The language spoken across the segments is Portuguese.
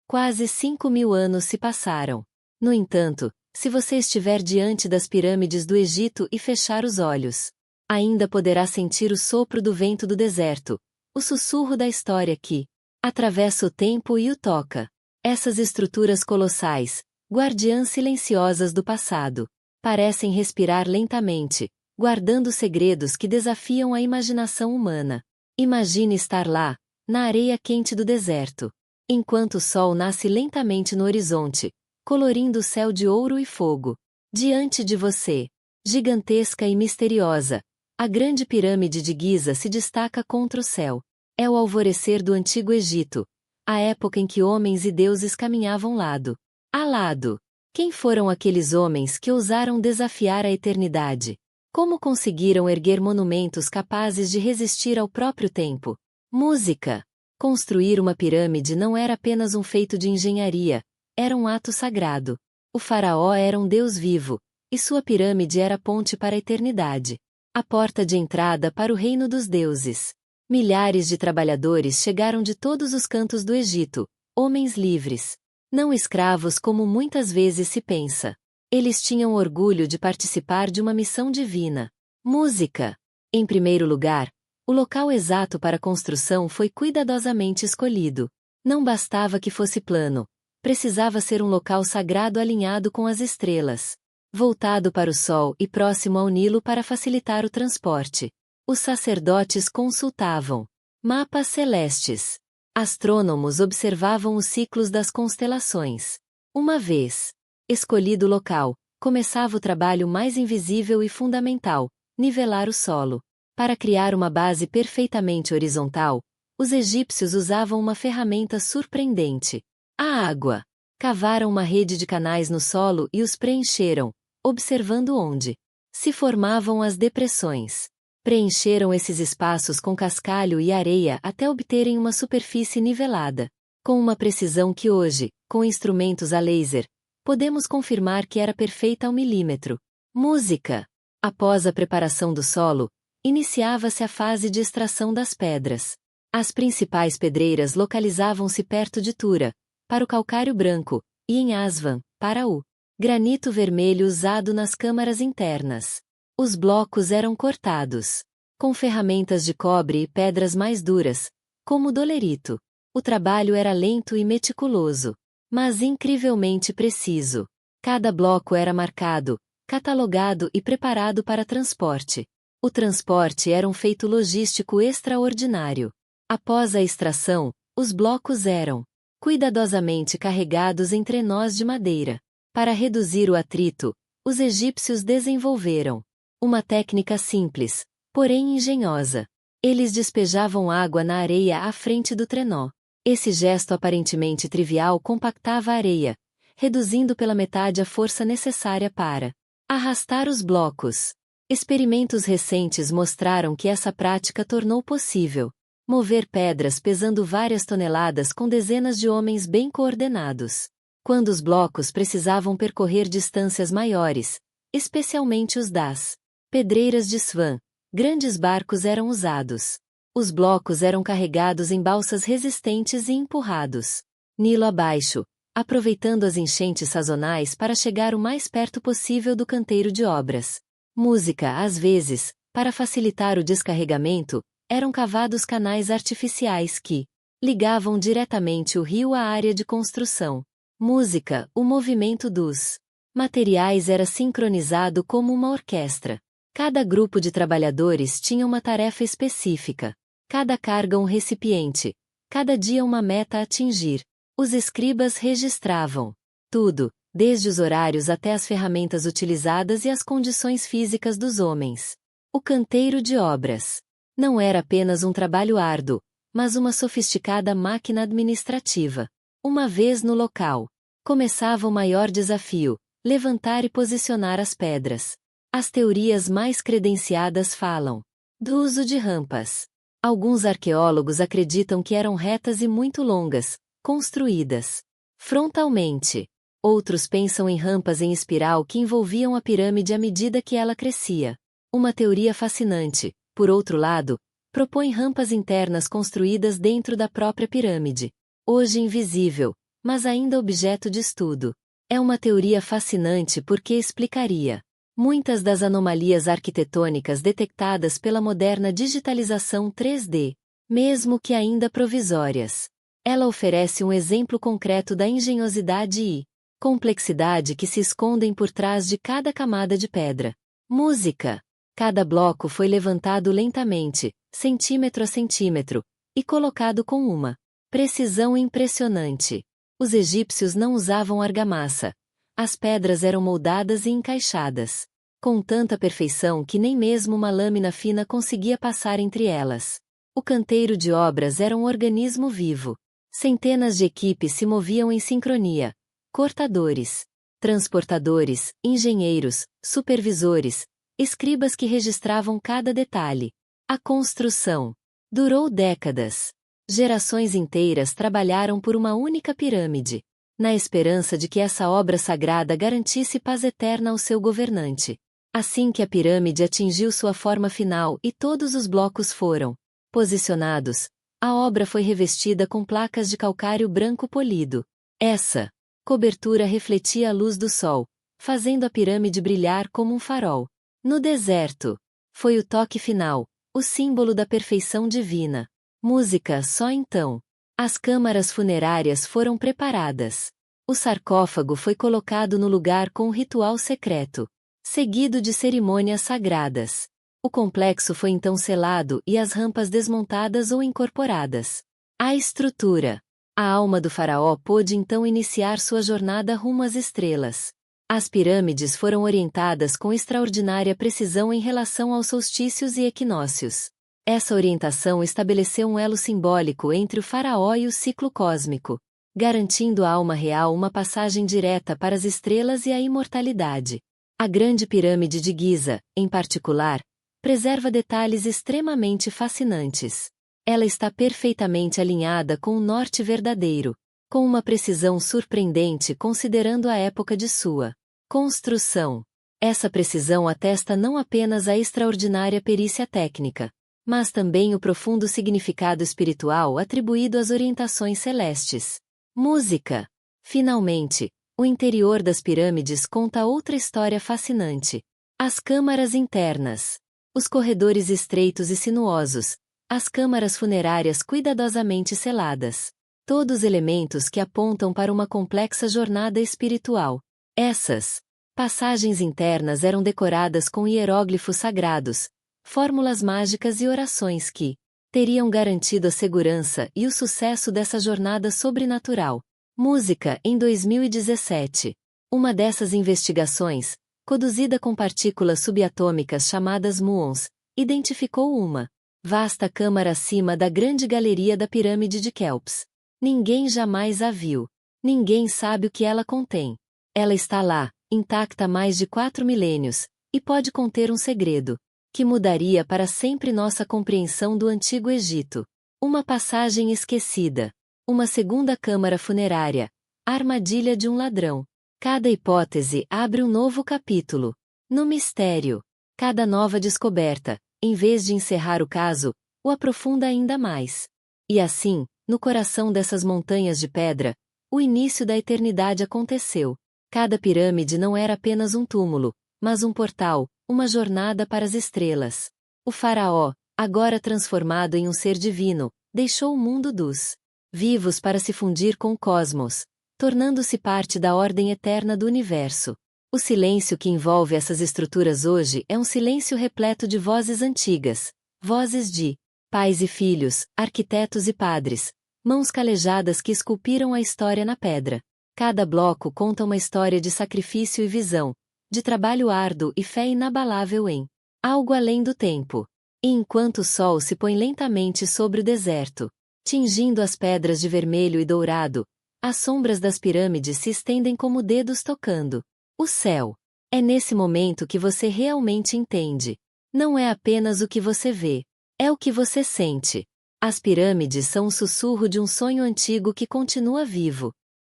Quase 5.000 anos se passaram. No entanto, se você estiver diante das pirâmides do Egito e fechar os olhos, ainda poderá sentir o sopro do vento do deserto, o sussurro da história que atravessa o tempo e o toca. Essas estruturas colossais, guardiãs silenciosas do passado, parecem respirar lentamente, guardando segredos que desafiam a imaginação humana. Imagine estar lá, na areia quente do deserto, enquanto o sol nasce lentamente no horizonte, colorindo o céu de ouro e fogo. Diante de você, gigantesca e misteriosa, a grande pirâmide de Giza se destaca contra o céu. É o alvorecer do Antigo Egito, a época em que homens e deuses caminhavam lado a lado. Quem foram aqueles homens que ousaram desafiar a eternidade? Como conseguiram erguer monumentos capazes de resistir ao próprio tempo? Música. Construir uma pirâmide não era apenas um feito de engenharia, era um ato sagrado. O faraó era um deus vivo, e sua pirâmide era a ponte para a eternidade, a porta de entrada para o reino dos deuses. Milhares de trabalhadores chegaram de todos os cantos do Egito, homens livres, não escravos como muitas vezes se pensa. Eles tinham orgulho de participar de uma missão divina. Música. Em primeiro lugar, o local exato para a construção foi cuidadosamente escolhido. Não bastava que fosse plano, precisava ser um local sagrado alinhado com as estrelas, voltado para o sol e próximo ao Nilo para facilitar o transporte. Os sacerdotes consultavam mapas celestes. Astrônomos observavam os ciclos das constelações. Uma vez escolhido o local, começava o trabalho mais invisível e fundamental: nivelar o solo. Para criar uma base perfeitamente horizontal, os egípcios usavam uma ferramenta surpreendente: a água. Cavaram uma rede de canais no solo e os preencheram, observando onde se formavam as depressões. Preencheram esses espaços com cascalho e areia até obterem uma superfície nivelada, com uma precisão que hoje, com instrumentos a laser, podemos confirmar que era perfeita ao milímetro. Música. Após a preparação do solo, iniciava-se a fase de extração das pedras. As principais pedreiras localizavam-se perto de Tura, para o calcário branco, e em Aswan, para o granito vermelho usado nas câmaras internas. Os blocos eram cortados com ferramentas de cobre e pedras mais duras, como o dolerito. O trabalho era lento e meticuloso, mas incrivelmente preciso. Cada bloco era marcado, catalogado e preparado para transporte. O transporte era um feito logístico extraordinário. Após a extração, os blocos eram cuidadosamente carregados em trenós de madeira. Para reduzir o atrito, os egípcios desenvolveram uma técnica simples, porém engenhosa. Eles despejavam água na areia à frente do trenó. Esse gesto aparentemente trivial compactava a areia, reduzindo pela metade a força necessária para arrastar os blocos. Experimentos recentes mostraram que essa prática tornou possível mover pedras pesando várias toneladas com dezenas de homens bem coordenados. Quando os blocos precisavam percorrer distâncias maiores, especialmente os das pedreiras de Aswan, grandes barcos eram usados. Os blocos eram carregados em balsas resistentes e empurrados Nilo abaixo, aproveitando as enchentes sazonais para chegar o mais perto possível do canteiro de obras. Música. Às vezes, para facilitar o descarregamento, eram cavados canais artificiais que ligavam diretamente o rio à área de construção. Música. O movimento dos materiais era sincronizado como uma orquestra. Cada grupo de trabalhadores tinha uma tarefa específica. Cada carga um recipiente. Cada dia uma meta a atingir. Os escribas registravam tudo, desde os horários até as ferramentas utilizadas e as condições físicas dos homens. O canteiro de obras não era apenas um trabalho árduo, mas uma sofisticada máquina administrativa. Uma vez no local, começava o maior desafio: levantar e posicionar as pedras. As teorias mais credenciadas falam do uso de rampas. Alguns arqueólogos acreditam que eram retas e muito longas, construídas frontalmente. Outros pensam em rampas em espiral que envolviam a pirâmide à medida que ela crescia. Uma teoria fascinante, por outro lado, propõe rampas internas construídas dentro da própria pirâmide. Hoje invisível, mas ainda objeto de estudo. É uma teoria fascinante porque explicaria muitas das anomalias arquitetônicas detectadas pela moderna digitalização 3D, mesmo que ainda provisórias. Ela oferece um exemplo concreto da engenhosidade e complexidade que se escondem por trás de cada camada de pedra. Música. Cada bloco foi levantado lentamente, centímetro a centímetro, e colocado com uma precisão impressionante. Os egípcios não usavam argamassa. As pedras eram moldadas e encaixadas com tanta perfeição que nem mesmo uma lâmina fina conseguia passar entre elas. O canteiro de obras era um organismo vivo. Centenas de equipes se moviam em sincronia. Cortadores, transportadores, engenheiros, supervisores, escribas que registravam cada detalhe. A construção durou décadas. Gerações inteiras trabalharam por uma única pirâmide, na esperança de que essa obra sagrada garantisse paz eterna ao seu governante. Assim que a pirâmide atingiu sua forma final e todos os blocos foram posicionados, a obra foi revestida com placas de calcário branco polido. Essa cobertura refletia a luz do sol, fazendo a pirâmide brilhar como um farol. No deserto, foi o toque final, o símbolo da perfeição divina. Música só então. As câmaras funerárias foram preparadas. O sarcófago foi colocado no lugar com um ritual secreto, seguido de cerimônias sagradas. O complexo foi então selado e as rampas desmontadas ou incorporadas. A estrutura. A alma do faraó pôde então iniciar sua jornada rumo às estrelas. As pirâmides foram orientadas com extraordinária precisão em relação aos solstícios e equinócios. Essa orientação estabeleceu um elo simbólico entre o faraó e o ciclo cósmico, garantindo à alma real uma passagem direta para as estrelas e a imortalidade. A Grande Pirâmide de Giza, em particular, preserva detalhes extremamente fascinantes. Ela está perfeitamente alinhada com o norte verdadeiro, com uma precisão surpreendente considerando a época de sua construção. Essa precisão atesta não apenas a extraordinária perícia técnica, mas também o profundo significado espiritual atribuído às orientações celestes. Música. Finalmente, o interior das pirâmides conta outra história fascinante. As câmaras internas. Os corredores estreitos e sinuosos. As câmaras funerárias cuidadosamente seladas. Todos elementos que apontam para uma complexa jornada espiritual. Essas passagens internas eram decoradas com hieróglifos sagrados, fórmulas mágicas e orações que teriam garantido a segurança e o sucesso dessa jornada sobrenatural. Música em 2017. Uma dessas investigações, conduzida com partículas subatômicas chamadas muons, identificou uma vasta câmara acima da grande galeria da pirâmide de Kéops. Ninguém jamais a viu. Ninguém sabe o que ela contém. Ela está lá, intacta há mais de 4 milênios, e pode conter um segredo, que mudaria para sempre nossa compreensão do Antigo Egito. Uma passagem esquecida. Uma segunda câmara funerária. A armadilha de um ladrão. Cada hipótese abre um novo capítulo. No mistério. Cada nova descoberta, em vez de encerrar o caso, o aprofunda ainda mais. E assim, no coração dessas montanhas de pedra, o início da eternidade aconteceu. Cada pirâmide não era apenas um túmulo, mas um portal, uma jornada para as estrelas. O faraó, agora transformado em um ser divino, deixou o mundo dos vivos para se fundir com o cosmos, tornando-se parte da ordem eterna do universo. O silêncio que envolve essas estruturas hoje é um silêncio repleto de vozes antigas, vozes de pais e filhos, arquitetos e padres, mãos calejadas que esculpiram a história na pedra. Cada bloco conta uma história de sacrifício e visão, de trabalho árduo e fé inabalável em algo além do tempo. E enquanto o sol se põe lentamente sobre o deserto, tingindo as pedras de vermelho e dourado, as sombras das pirâmides se estendem como dedos tocando o céu. É nesse momento que você realmente entende. Não é apenas o que você vê, é o que você sente. As pirâmides são um sussurro de um sonho antigo que continua vivo.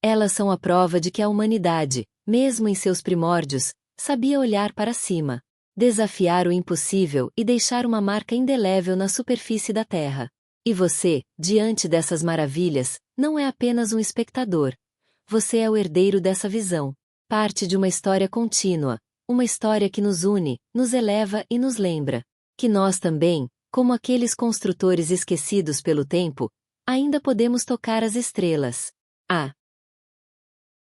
Elas são a prova de que a humanidade, mesmo em seus primórdios, sabia olhar para cima, desafiar o impossível e deixar uma marca indelével na superfície da Terra. E você, diante dessas maravilhas, não é apenas um espectador, você é o herdeiro dessa visão. Parte de uma história contínua, uma história que nos une, nos eleva e nos lembra que nós também, como aqueles construtores esquecidos pelo tempo, ainda podemos tocar as estrelas.